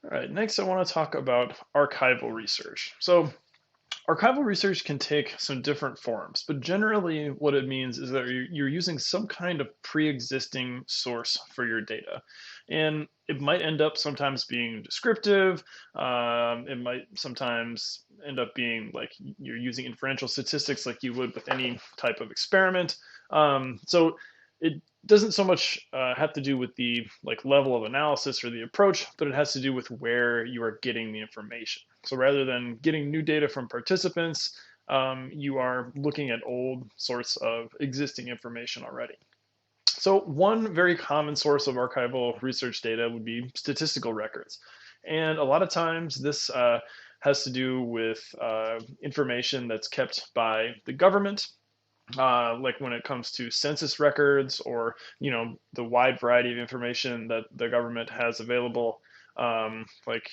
All right, next I want to talk about archival research. So archival research can take some different forms, but generally what it means is that you're using some kind of pre-existing source for your data. And it might end up sometimes being descriptive. It might sometimes end up being like you're using inferential statistics like you would with any type of experiment. So it doesn't so much have to do with the like level of analysis or the approach, but it has to do with where you are getting the information. So rather than getting new data from participants, you are looking at old sorts of existing information already. So one very common source of archival research data would be statistical records. And a lot of times this has to do with information that's kept by the government, like when it comes to census records or the wide variety of information that the government has available, like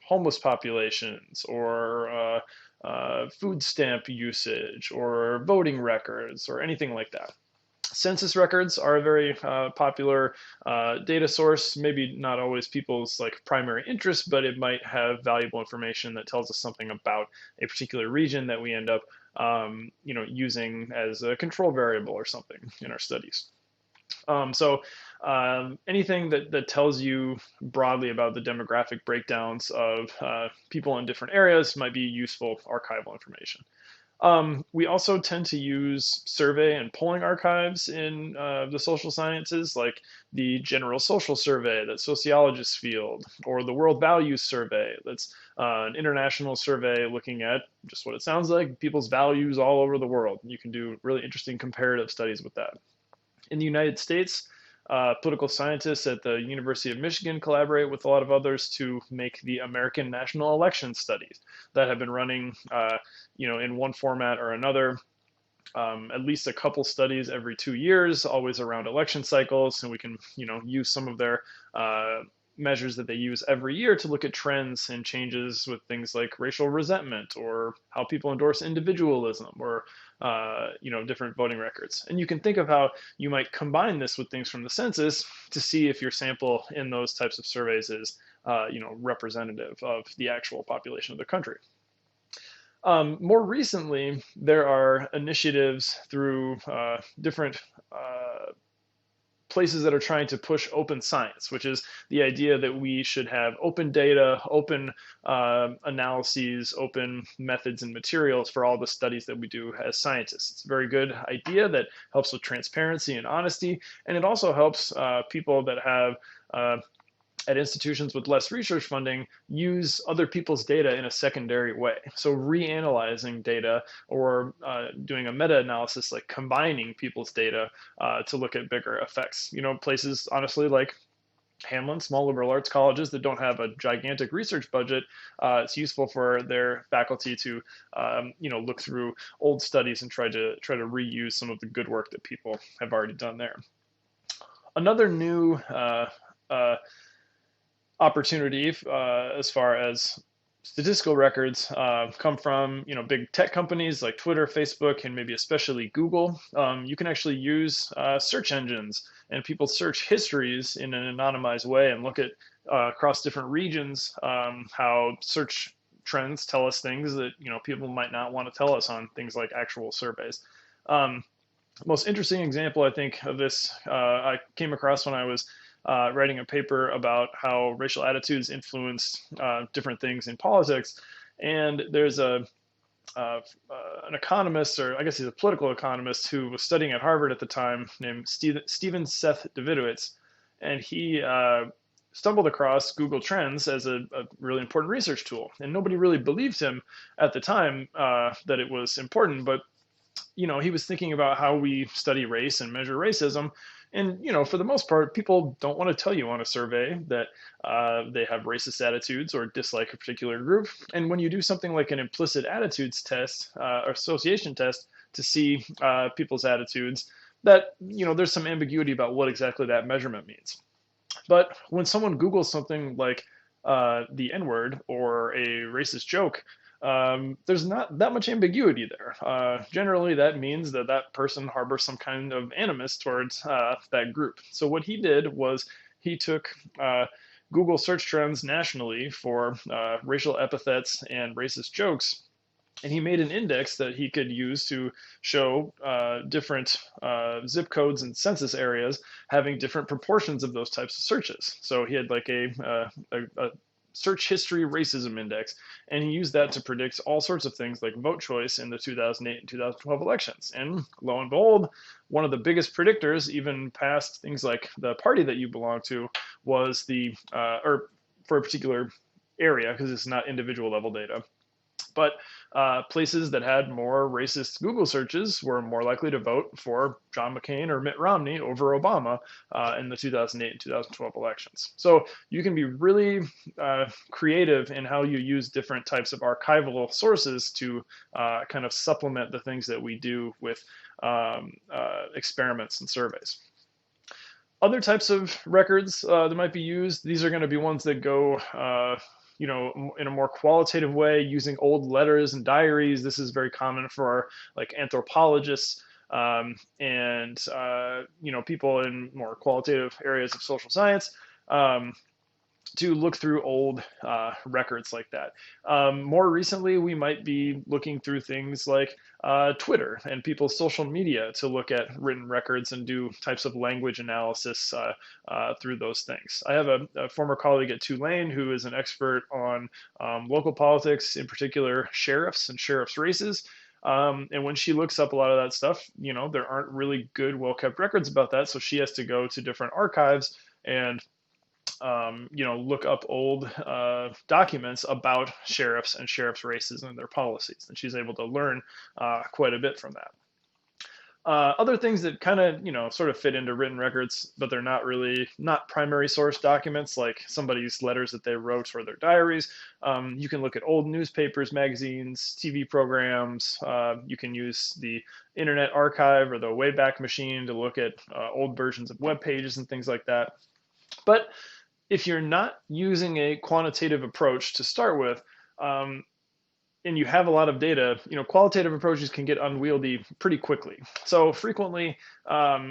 homeless populations or food stamp usage or voting records or anything like that. Census records are a very popular data source, maybe not always people's like primary interest, but it might have valuable information that tells us something about a particular region that we end up using as a control variable or something in our studies. Anything that tells you broadly about the demographic breakdowns of people in different areas might be useful archival information. We also tend to use survey and polling archives in the social sciences, like the General Social Survey that sociologists field, or the World Values Survey that's an international survey looking at just what it sounds like, people's values all over the world. You can do really interesting comparative studies with that. In the United States, political scientists at the University of Michigan collaborate with a lot of others to make the American National Election Studies that have been running, in one format or another. At least a couple studies every 2 years, always around election cycles, and we can, use some of their measures that they use every year to look at trends and changes with things like racial resentment or how people endorse individualism or different voting records. And you can think of how you might combine this with things from the census to see if your sample in those types of surveys is representative of the actual population of the country. More recently, there are initiatives through different places that are trying to push open science, which is the idea that we should have open data, open analyses, open methods and materials for all the studies that we do as scientists. It's a very good idea that helps with transparency and honesty, and it also helps people that have at institutions with less research funding use other people's data in a secondary way. So reanalyzing data or doing a meta-analysis, like combining people's data to look at bigger effects. Places honestly like Hamlin, small liberal arts colleges that don't have a gigantic research budget, it's useful for their faculty to, look through old studies and try to reuse some of the good work that people have already done there. Another new opportunity as far as statistical records come from big tech companies like Twitter, Facebook, and maybe especially Google. You can actually use search engines and people search histories in an anonymized way and look at across different regions how search trends tell us things that people might not want to tell us on things like actual surveys. Most interesting example I think of this I came across when I was writing a paper about how racial attitudes influenced different things in politics. And there's an economist, or I guess he's a political economist, who was studying at Harvard at the time, named Stephen Seth Davidowitz. And he stumbled across Google Trends as a really important research tool. And nobody really believed him at the time that it was important, but he was thinking about how we study race and measure racism. And, for the most part, people don't want to tell you on a survey that they have racist attitudes or dislike a particular group. And when you do something like an implicit attitudes test or association test to see people's attitudes, that, there's some ambiguity about what exactly that measurement means. But when someone Googles something like the N-word or a racist joke, there's not that much ambiguity there. Generally, that means that that person harbors some kind of animus towards that group. So what he did was he took Google search trends nationally for racial epithets and racist jokes. And he made an index that he could use to show different zip codes and census areas having different proportions of those types of searches. So he had like a search history racism index, and he used that to predict all sorts of things like vote choice in the 2008 and 2012 elections. And lo and behold, one of the biggest predictors, even past things like the party that you belong to, was or for a particular area, because it's not individual level data. But places that had more racist Google searches were more likely to vote for John McCain or Mitt Romney over Obama in the 2008 and 2012 elections. So you can be really creative in how you use different types of archival sources to kind of supplement the things that we do with experiments and surveys. Other types of records that might be used, these are going to be ones that go in a more qualitative way, using old letters and diaries. This is very common for like anthropologists and people in more qualitative areas of social science to look through old records like that. More recently, we might be looking through things like Twitter and people's social media to look at written records and do types of language analysis through those things. I have a former colleague at Tulane who is an expert on local politics, in particular sheriffs and sheriffs' races. And when she looks up a lot of that stuff, there aren't really good, well-kept records about that. So she has to go to different archives and look up old documents about sheriffs and sheriffs' races and their policies. And she's able to learn quite a bit from that. Other things that kind of, sort of fit into written records, but they're not primary source documents, like somebody's letters that they wrote or their diaries. You can look at old newspapers, magazines, TV programs. You can use the Internet Archive or the Wayback Machine to look at old versions of web pages and things like that. But if you're not using a quantitative approach to start with, and you have a lot of data, qualitative approaches can get unwieldy pretty quickly. So frequently,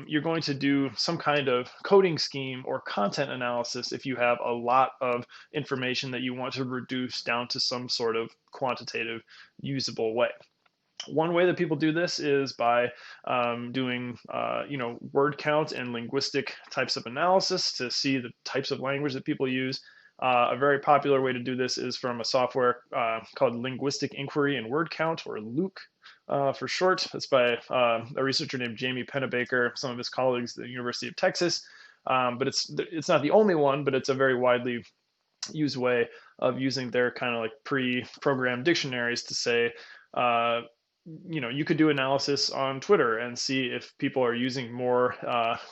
you're going to do some kind of coding scheme or content analysis if you have a lot of information that you want to reduce down to some sort of quantitative, usable way. One way that people do this is by doing, word count and linguistic types of analysis to see the types of language that people use. A very popular way to do this is from a software called Linguistic Inquiry and Word Count, or LUC for short. It's by a researcher named Jamie Pennebaker, some of his colleagues at the University of Texas. But it's not the only one, but it's a very widely used way of using their kind of like pre-programmed dictionaries to say, you could do analysis on Twitter and see if people are using more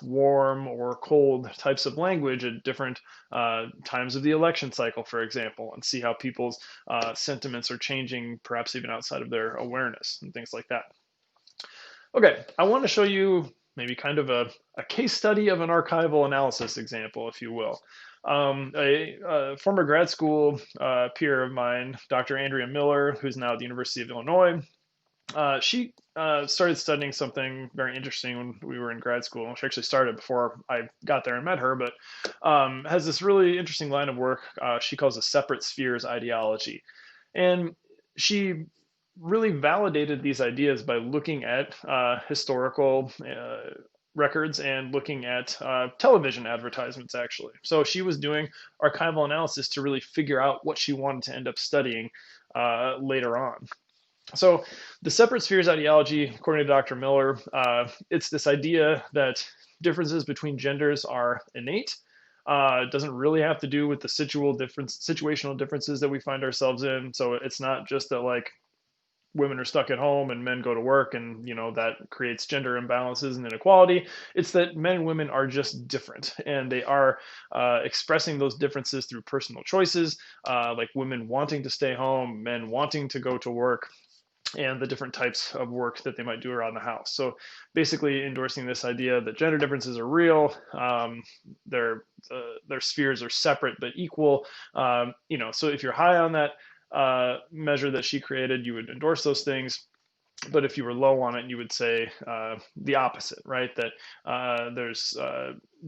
warm or cold types of language at different times of the election cycle, for example, and see how people's sentiments are changing, perhaps even outside of their awareness and things like that. Okay, I want to show you maybe kind of a case study of an archival analysis example, if you will. A former grad school peer of mine, Dr. Andrea Miller, who's now at the University of Illinois, she started studying something very interesting when we were in grad school. She actually started before I got there and met her, but has this really interesting line of work she calls a separate spheres ideology. And she really validated these ideas by looking at historical records and looking at television advertisements, actually. So she was doing archival analysis to really figure out what she wanted to end up studying later on. So the separate spheres ideology, according to Dr. Miller, it's this idea that differences between genders are innate. It doesn't really have to do with the situational differences that we find ourselves in. So it's not just that like women are stuck at home and men go to work and, that creates gender imbalances and inequality. It's that men and women are just different, and they are expressing those differences through personal choices, like women wanting to stay home, men wanting to go to work, and the different types of work that they might do around the house. So basically endorsing this idea that gender differences are real, their spheres are separate but equal. So if you're high on that measure that she created, you would endorse those things. But if you were low on it, you would say the opposite, right? That there's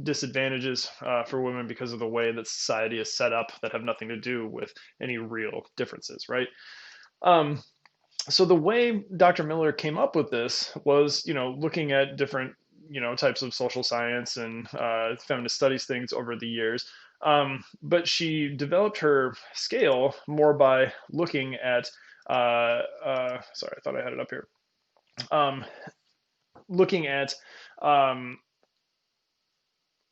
disadvantages for women because of the way that society is set up that have nothing to do with any real differences, right? Um, so the way Dr. Miller came up with this was, looking at different, types of social science and feminist studies things over the years. But she developed her scale more by looking at, sorry, I thought I had it up here. Um, Looking at um,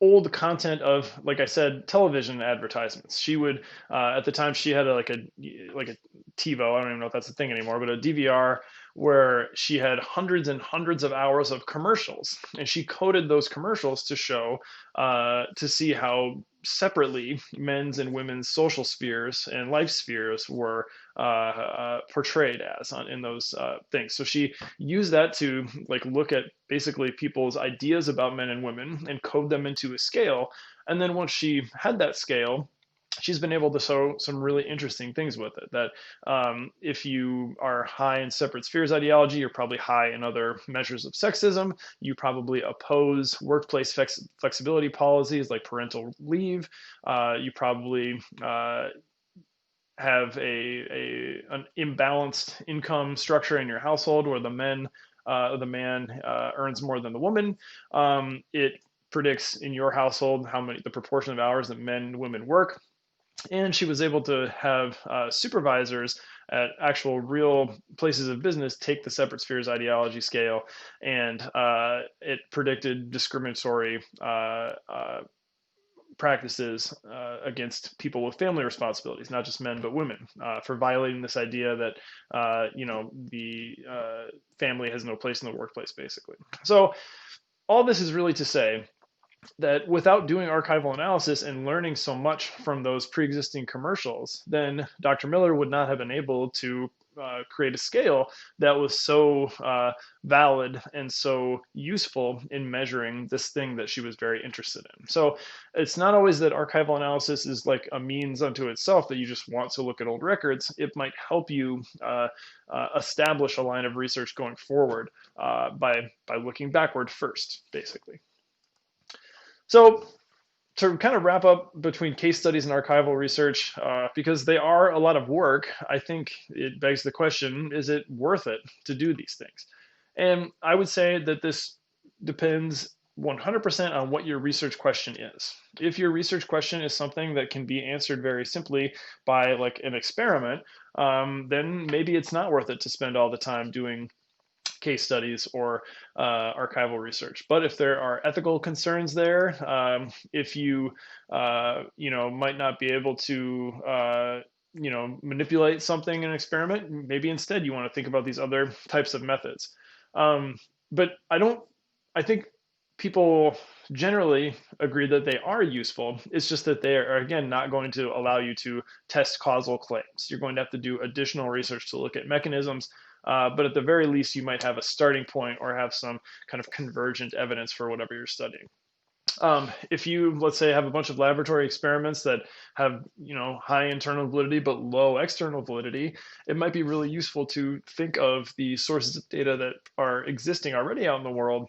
old content of, like I said, television advertisements. She would, at the time, she had like a TiVo. I don't even know if that's a thing anymore, but a DVR where she had hundreds and hundreds of hours of commercials, and she coded those commercials to show, to see how separately men's and women's social spheres and life spheres were portrayed as in those things. So she used that to like look at basically people's ideas about men and women and code them into a scale. And then once she had that scale, she's been able to show some really interesting things with it. That if you are high in separate spheres ideology, you're probably high in other measures of sexism. You probably oppose workplace flexibility policies like parental leave. You probably have an imbalanced income structure in your household where the man earns more than the woman. It predicts in your household the proportion of hours that men and women work. And she was able to have supervisors at actual real places of business take the separate spheres ideology scale, and it predicted discriminatory practices against people with family responsibilities, not just men but women, for violating this idea that the family has no place in the workplace, basically. So all this is really to say that without doing archival analysis and learning so much from those pre-existing commercials, then Dr. Miller would not have been able to create a scale that was so valid and so useful in measuring this thing that she was very interested in. So it's not always that archival analysis is like a means unto itself, that you just want to look at old records. It might help you establish a line of research going forward by looking backward first, basically. So to kind of wrap up between case studies and archival research, because they are a lot of work, I think it begs the question, is it worth it to do these things? And I would say that this depends 100% on what your research question is. If your research question is something that can be answered very simply by like an experiment, then maybe it's not worth it to spend all the time doing case studies or archival research. But if there are ethical concerns there, if you might not be able to manipulate something in an experiment, maybe instead you want to think about these other types of methods. But I think people generally agree that they are useful. It's just that they are, again, not going to allow you to test causal claims. You're going to have to do additional research to look at mechanisms. But at the very least, you might have a starting point or have some kind of convergent evidence for whatever you're studying. If you, let's say, have a bunch of laboratory experiments that have, high internal validity but low external validity, it might be really useful to think of the sources of data that are existing already out in the world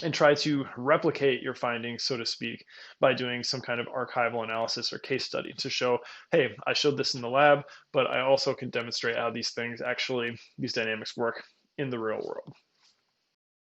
and try to replicate your findings, so to speak, by doing some kind of archival analysis or case study to show, hey, I showed this in the lab, but I also can demonstrate how these dynamics work in the real world.